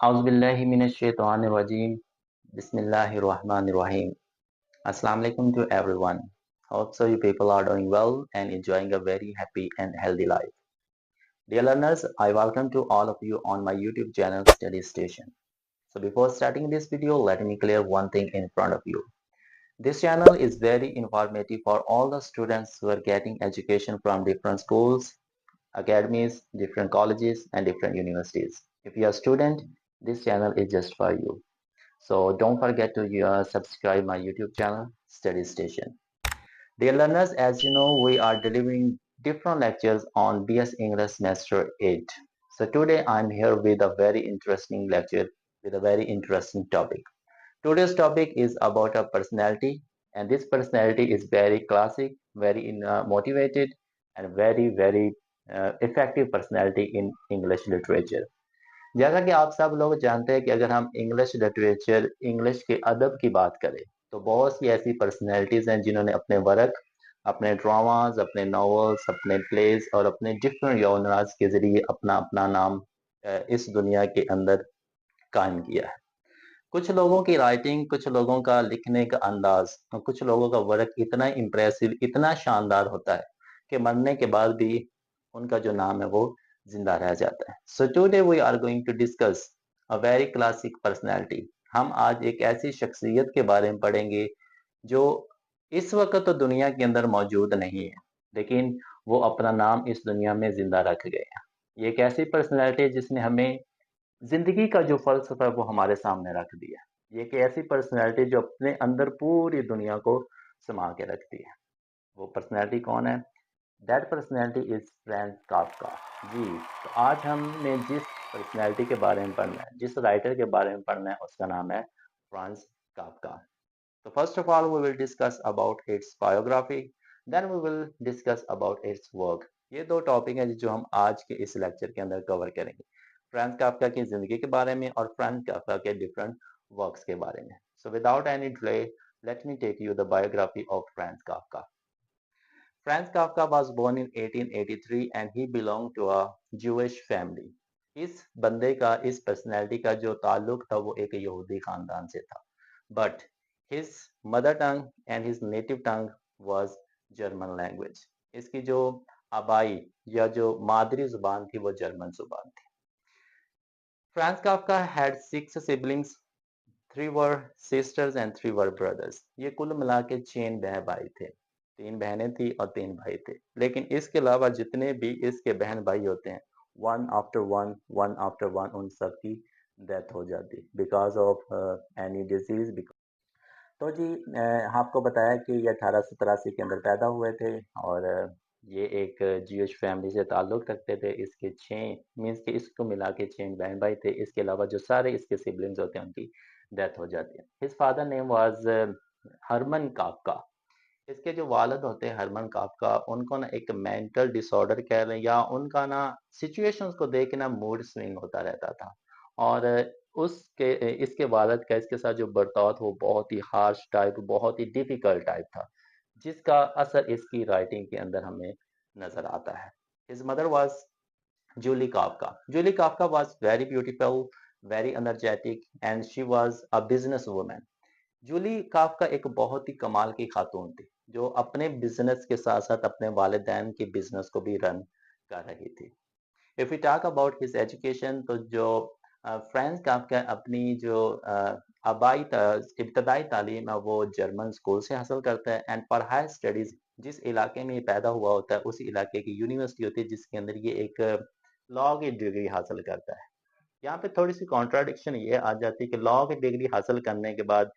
Auzubillahiminash-shaytanir-rajeem. Bismillahir-rahmanir-rahim. Assalamu alaikum to everyone. Hope so you people are doing well and enjoying a very happy and healthy life. Dear learners, I welcome to all of you on my YouTube channel Study Station. So before starting this video, let me clear one thing in front of you. This channel is very informative for all the students who are getting education from different schools, academies, different colleges and different universities. If you are a student, this channel is just for you. So don't forget to subscribe my YouTube channel, Study Station. Dear learners, as you know, we are delivering different lectures on BS English Semester 8. So today I'm here with a very interesting lecture with a very interesting topic. Today's topic is about a personality, and this personality is very classic, very motivated, and very effective personality in English literature. जैसा कि आप सब लोग जानते हैं कि अगर हम इंग्लिश लिटरेचर, इंग्लिश के अदब की बात करें, तो बहुत सी ऐसी पर्सनैलिटीज़ हैं जिन्होंने अपने वर्क, अपने ड्रामाज, अपने नॉवेल्स, अपने प्लेस और अपने डिफरेंट जॉनरास के ज़रिए अपना अपना नाम इस दुनिया के अंदर कायम किया है। कुछ लोगों की राइटिंग, कुछ लोगों का लिखने का अंदाज और कुछ लोगों का वर्क इतना इम्प्रेसिव, इतना शानदार होता है कि मरने के बाद भी उनका जो नाम है वो जिंदा रह जाता है। So today we are going to discuss a very classic personality. हम आज एक ऐसी शख्सियत के बारे में पढ़ेंगे जो इस वक्त तो दुनिया के अंदर मौजूद नहीं है, लेकिन वो अपना नाम इस दुनिया में जिंदा रख गए हैं। ये एक ऐसी पर्सनैलिटी है जिसने हमें जिंदगी का जो फलसफा है वो हमारे सामने रख दिया। ये एक ऐसी पर्सनैलिटी जो अपने अंदर पूरी दुनिया को समा के रखती है। वो पर्सनैलिटी कौन है? That personality is Franz Kafka. जी, तो आज हमने जिस पर्सनैलिटी के बारे में पढ़ना है, जिस राइटर के बारे में पढ़ना है, उसका नाम है फ्रांज काफका। तो first of all we will discuss about its biography, then we will discuss about its work. ये दो टॉपिक हैं जो हम आज के इस लेक्चर के अंदर कवर करेंगे, फ्रांज काफका की जिंदगी के बारे में और फ्रांज काफका के डिफरेंट वर्क्स के बारे में। So without any delay, let me take you the biography of Franz Kafka. Franz Kafka was born in 1883 and he belonged to a Jewish family. इस बंदे का, इस पर्सनैलिटी का जो ताल्लुक था वो एक यहूदी खानदान से था, but his mother tongue and his native tongue was German language. इसकी जो आबाई या जो मादरी जुबान थी वो जर्मन जुबान थी। Franz Kafka had 6 siblings, 3 were sisters and 3 were brothers. ये कुल मिला के 6 बहन भाई थे, 3 बहनें थी और 3 भाई थे। लेकिन इसके अलावा जितने भी इसके बहन भाई होते हैं, वन आफ्टर वन उन सब की डेथ हो जाती बिकॉज ऑफ एनी डिजीज। तो जी, आपको बताया कि ये 1883 के अंदर पैदा हुए थे और ये एक जीविश फैमिली से ताल्लुक़ रखते थे। इसके 6 मीन्स कि इसको मिला के 6 बहन भाई थे। इसके अलावा जो सारे इसके सिबलिंग्स होते हैं उनकी डेथ हो जाती है। His father name was Hermann Kafka. इसके जो वालिद होते हैं हरमन काफका, उनको ना एक मेंटल डिसऑर्डर कह लें या उनका ना सिचुएशंस को देख के ना मूड स्विंग होता रहता था और उसके इसके वालिद का इसके साथ जो बर्ताव था वो बहुत ही हार्श टाइप, बहुत ही डिफिकल्ट टाइप था, जिसका असर इसकी राइटिंग के अंदर हमें नजर आता है। His mother was Julie Kafka. Julie Kafka was very beautiful, very energetic and she was a business woman. Julie Kafka एक बहुत ही कमाल की खातून थी जो अपने बिजनेस के साथ साथ अपने वालिदैन के बिजनेस को भी रन कर रही थी। If you talk about his education, तो जो फ्रांज काफका अपनी जो इब्तदाई तालीम है वो जर्मन स्कूल से हासिल करता है एंड फॉर हायर स्टडीज जिस इलाके में ये पैदा हुआ होता है उसी इलाके की यूनिवर्सिटी होती है जिसके अंदर ये एक लॉ की डिग्री हासिल करता है। यहाँ पे थोड़ी सी कॉन्ट्राडिक्शन ये आ जाती है कि लॉ की डिग्री हासिल करने के बाद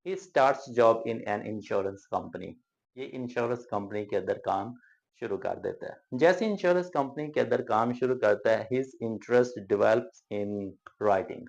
he starts job in an insurance company. ये इंश्योरेंस कंपनी के अंदर काम शुरू कर देता है। जैसे इंश्योरेंस कंपनी के अंदर काम शुरू करता है, his interest develops in writing.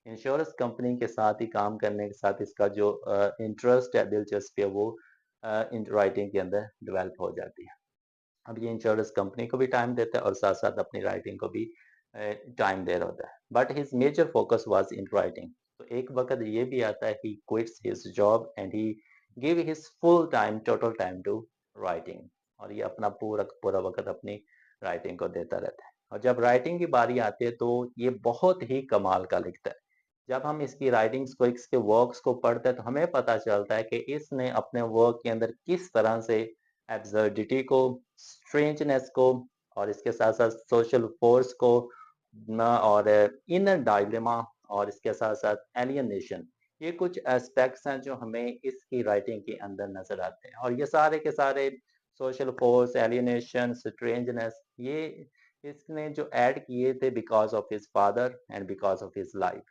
Insurance company के साथ ही काम करने के साथ इसका जो इंटरेस्ट है, दिलचस्पी है, वो इन राइटिंग के अंदर डेवलप हो जाती है। अब ये इंश्योरेंस कंपनी को भी टाइम देता है और साथ साथ अपनी राइटिंग को भी टाइम दे रहा होता है, but his major focus was in writing. तो एक वक्त ये भी आता है he quits his job and he give his full time, total time to writing, और ये अपना पूरा पूरा वक्त अपनी राइटिंग को देता रहता है। और जब राइटिंग की बारी आती है तो ये बहुत ही कमाल का लिखता है। जब हम इसकी राइटिंग्स को, इसके वर्क्स को पढ़ते हैं तो हमें पता चलता है कि इसने अपने वर्क के अंदर किस तरह से एब्सर्डिटी को, स्ट्रेंजनेस को और इसके साथ-साथ सोशल फोर्स को ना और इनर डायलेमा और इसके साथ-साथ एलियनेशन, ये कुछ एस्पेक्ट्स हैं जो हमें इसकी राइटिंग के अंदर नज़र आते हैं। और ये सारे के सारे सोशल फोर्स, एलियनेशन, स्ट्रेंजनेस, ये इसने जो ऐड किए थे because of his father and because of his life.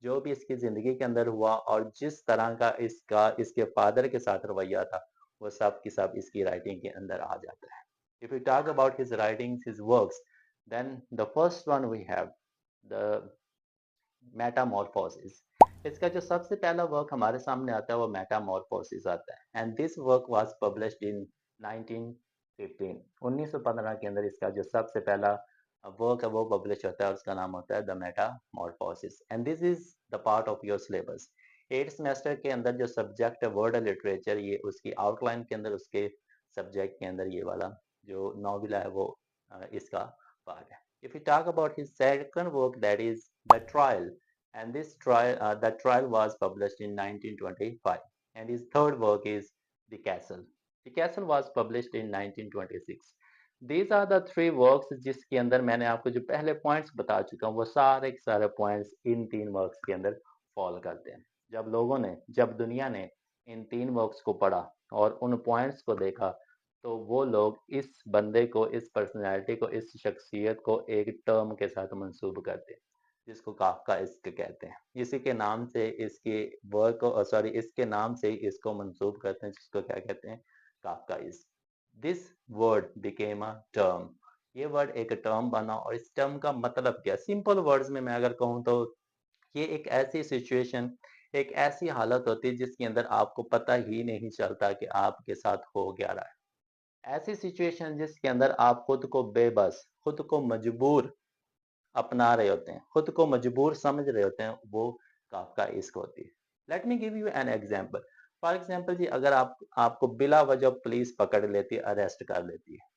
जो भी इसकी ज़िंदगी के अंदर हुआ और जिस तरह का इसका इसके फादर के साथ रवैया था, वो सब की सब इसकी राइटिंग के अंदर आ जाता है। If we talk about his writings, his works, then the first one we have the Metamorphosis. इसका जो सबसे पहला वर्क हमारे सामने आता है वो मेटामॉर्फोसिस आता है and this work was published in 1915। 1915 के अंदर इसका जो सबसे पहला वर्क है वो पब्लिश होता है और उसका नाम होता है the Metamorphosis and this is the part of your syllabus. 8th semester के अंदर जो सब्जेक्ट है वर्ड लिटरेचर, ये उसकी आउटलाइन के अंदर उसके सब्जेक्ट के अंदर ये वाला जो नॉवेल है वो इसका पार्ट है। If we talk about his second work, that is The Trial, and the trial was published in 1925, and his third work is The Castle. The Castle was published in 1926. These are the three works जिसके अंदर मैंने आपको जो पहले points बता चुका हूँ वो सारे के सारे पॉइंट्स इन तीन वर्क्स के अंदर फॉल करते हैं। जब दुनिया ने इन तीन वर्क्स को पढ़ा और उन पॉइंट्स को देखा तो वो लोग इस बंदे को, इस पर्सनैलिटी को, इस शख्सियत को एक टर्म के साथ मंसूब करते हैं जिसको काफ्का इश्क कहते हैं। इसी के नाम से इसके वर्क को, सॉरी, इसके नाम से ही इसको मंसूब करते हैं जिसको क्या कहते हैं, काफ्का इश्क। This word became a term. ये वर्ड एक टर्म बना और इस टर्म का मतलब क्या, सिंपल वर्ड्स में मैं अगर कहूँ तो ये एक ऐसी सिचुएशन, एक ऐसी हालत होती है जिसके अंदर आपको पता ही नहीं चलता कि आपके साथ हो क्या रहा है। ऐसी सिचुएशन जिसके अंदर आप खुद को बेबस, खुद को मजबूर अपना रहे होते हैं, खुद को मजबूर समझ रहे होते हैं, वो काफ्का इश्क होती है। Let me give you an example. For example जी, अगर आपको बिला वजह पुलिस पकड़ लेती है, अरेस्ट कर लेती है।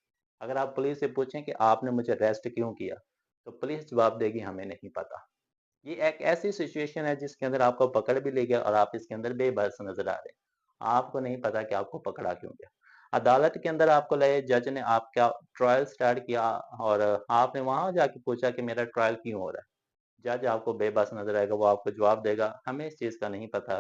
अगर आप पुलिस से पूछें कि आपने मुझे अरेस्ट क्यों किया, तो पुलिस जवाब देगी हमें नहीं पता। ये एक ऐसी सिचुएशन है जिसके अंदर आपको पकड़ भी ले गया और आप इसके अंदर बेबस नजर आ रहे हैं। आपको नहीं पता कि आपको पकड़ा क्यों गया। अदालत के अंदर आपको लगे, जज ने आपका ट्रायल स्टार्ट किया और आपने वहां जाके पूछा कि मेरा ट्रायल क्यों हो रहा है। जज आपको बेबस नजर आएगा, वो आपको जवाब देगा हमें इस चीज का नहीं पता,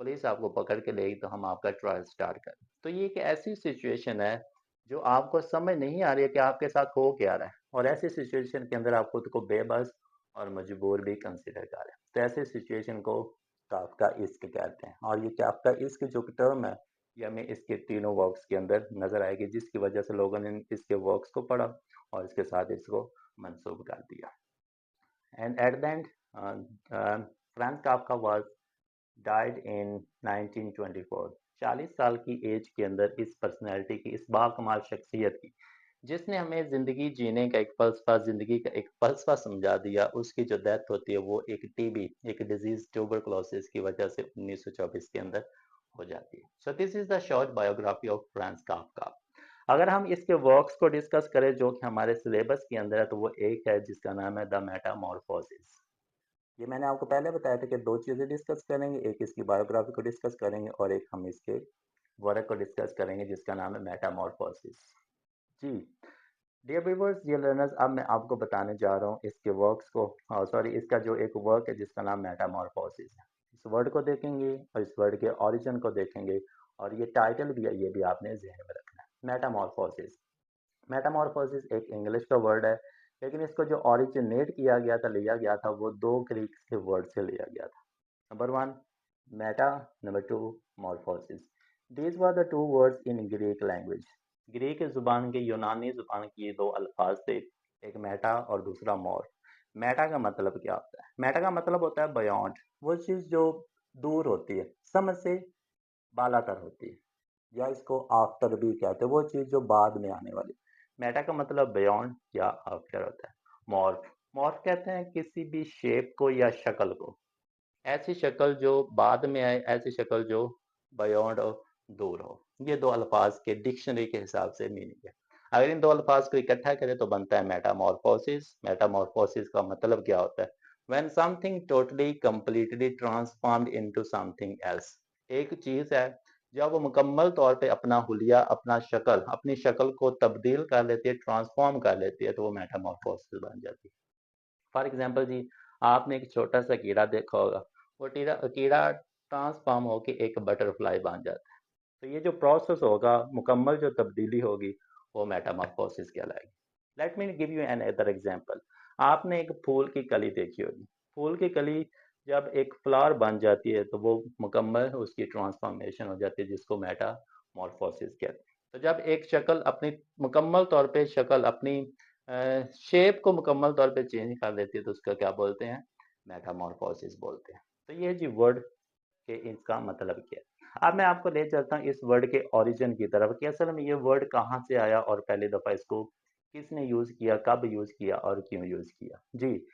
पुलिस आपको पकड़ के लेगी तो हम आपका ट्रायल स्टार्ट करें। तो ये एक ऐसी सिचुएशन है जो आपको समझ नहीं आ रही है कि आपके साथ हो क्या रहा है, और ऐसी सिचुएशन के अंदर आप खुद को बेबस और मजबूर भी कंसिडर करें। तो ऐसे सिचुएशन को काफ्का इश्क कहते हैं और ये काफ्का इश्क जो टर्म है ये हमें इसके तीनों वर्क्स के अंदर नजर आएगी, जिसकी वजह से लोगों ने इसके वर्क्स को पढ़ा और इसके साथ इसको मंसूब कर दिया। And at the end Franz Kafka was died in 1924। 40 साल की एज के अंदर इस पर्सनैलिटी की, इस बाकमाल शख्सियत की, जिसने हमें ज़िंदगी जीने का एक फ़लसफ़ा, ज़िंदगी का एक फ़लसफ़ा समझा दिया, उसकी जो डेथ होती है वो एक टीबी, एक डिज़ीज़ ट्यूबरकुलोसिस की वजह से 1924 के अंदर हो जाती है। So this is the short biography of Franz Kafka. अगर हम इसके वर्क्स को डिस्कस करें जो कि हमारे सिलेबस के अंदर है, तो वो एक है जिसका नाम है द मेटामॉर्फोसिस। ये मैंने आपको पहले बताया था कि 2 चीज़ें डिस्कस करेंगे, एक इसकी बायोग्राफी को डिस्कस करेंगे और एक हम इसके वर्क को डिस्कस करेंगे जिसका नाम है मेटामॉर्फोसिस। जी, डियर व्यूअर्स, डियर लर्नर्स, अब मैं आपको बताने जा रहा हूँ इसके वर्क्स को, सॉरी, इसका जो एक वर्क है जिसका नाम मेटामॉर्फोसिस है। इस वर्ड को देखेंगे और इस वर्ड के ओरिजिन को देखेंगे और ये टाइटल भी है, ये भी आपने ज़हन में रखना है। मेटामॉर्फोसिस, मेटामॉर्फोसिस एक इंग्लिश का वर्ड है, लेकिन इसको जो ओरिजिनेट किया गया था, लिया गया था, वो 2 ग्रीक के वर्ड से लिया गया था। Number 1 meta, number 2 morphosis. These were the 2 words in Greek language. Greek ज़ुबान के, यूनानी ज़ुबान के ये 2 अल्फाज थे, एक मेटा और दूसरा मॉर्फ। मेटा का मतलब क्या होता है? मेटा का मतलब होता है बियॉन्ड, वो चीज़ जो दूर होती है, समझ से बालातर होती है, या इसको आफ्टर भी कहते हैं, वो चीज़ जो बाद में आने वाली। मेटा का मतलब बियॉन्ड या आफ्टर होता है। मॉर्फ, मॉर्फ कहते हैं किसी भी शेप को या शक्ल को, ऐसी शक्ल जो बाद में आए, ऐसी शक्ल जो बियॉन्ड और दूर हो। ये 2 अल्फाज के डिक्शनरी के हिसाब से मीनिंग है। अगर इन दो अल्फाज को इकट्ठा करें तो बनता है मेटामॉर्फोसिस। मेटामॉर्फोसिस का मतलब क्या होता है? When something totally completely transformed into something else. एक चीज है जब वो मुकम्मल तौर पे अपना हुलिया, अपनी शक्ल को तब्दील कर लेती है, ट्रांसफॉर्म कर लेती है, तो वो मेटामॉर्फोसिस बन जाती है। फॉर एग्जाम्पल जी, आपने एक छोटा सा कीड़ा देखा होगा, वो कीड़ा कीड़ा ट्रांसफॉर्म होकर एक बटरफ्लाई बन जाता है। तो ये जो प्रोसेस होगा, मुकम्मल जो तब्दीली होगी, वो मेटामॉर्फोसिस कहलाएगी। Let me give you another example. आपने एक फूल की कली देखी होगी। फूल की कली जब एक फ्लावर बन जाती है तो वो मुकम्मल उसकी ट्रांसफॉर्मेशन हो जाती है, जिसको मेटामॉर्फोसिस कहते हैं। तो जब एक शक्ल अपनी मुकम्मल तौर पे शक्ल अपनी शेप को मुकम्मल तौर पे चेंज कर लेती है तो उसका क्या बोलते हैं? मेटामॉर्फोसिस बोलते हैं। तो ये जी वर्ड के इसका मतलब क्या है। अब मैं आपको ले चलता हूँ इस वर्ड के ओरिजिन की तरफ कि असल में ये वर्ड कहाँ से आया और पहली दफ़ा इसको किसने यूज़ किया, कब यूज़ किया और क्यों यूज़ किया। जी,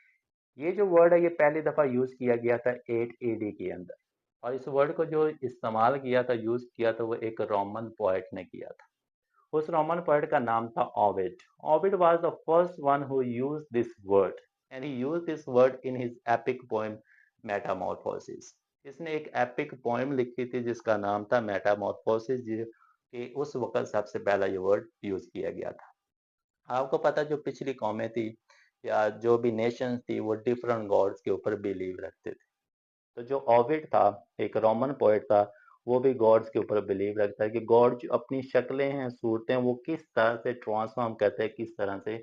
ये जो वर्ड है ये पहली दफ़ा यूज़ किया गया था 8 एडी के अंदर, और इस वर्ड को जो इस्तेमाल किया था, यूज़ किया था, वो एक रोमन पोएट ने किया था। उस रोमन पोएट का नाम था Ovid. Ovid was the first one who used this word, and he used this word in his epic poem Metamorphosis. इसने एक एपिक पोएम लिखी थी जिसका नाम था मेटामॉर्फोसिस, कि उस वक्त सबसे पहला ये वर्ड यूज किया गया था। आपको पता है, जो पिछली कौमें थी या जो भी नेशंस थी, वो डिफरेंट गॉड्स के ऊपर बिलीव रखते थे। तो जो ओविड था, एक रोमन पोएट था, वो भी गॉड्स के ऊपर बिलीव रखता है कि गॉड जो अपनी शक्लें हैं, सूरतें हैं, वो किस तरह से ट्रांसफॉर्म करते हैं, किस तरह से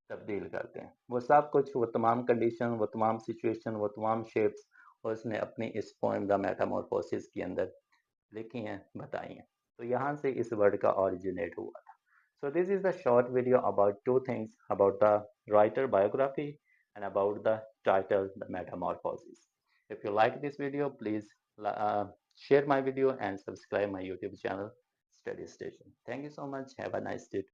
तब्दील करते हैं। वो सब कुछ, वो तमाम कंडीशन, वो तमाम सिचुएशन, वो तमाम शेप्स उसने अपनी इस पोएम द मेटामॉर्फोसिस के अंदर लिखी हैं, बताई हैं। तो यहाँ से इस वर्ड का ओरिजिनेट हुआ था। So this is the short video about two things about the writer biography and about the title, The Metamorphosis. If you like this video, please share my video and subscribe my YouTube channel, Study Station. Thank you so much. Have a nice day.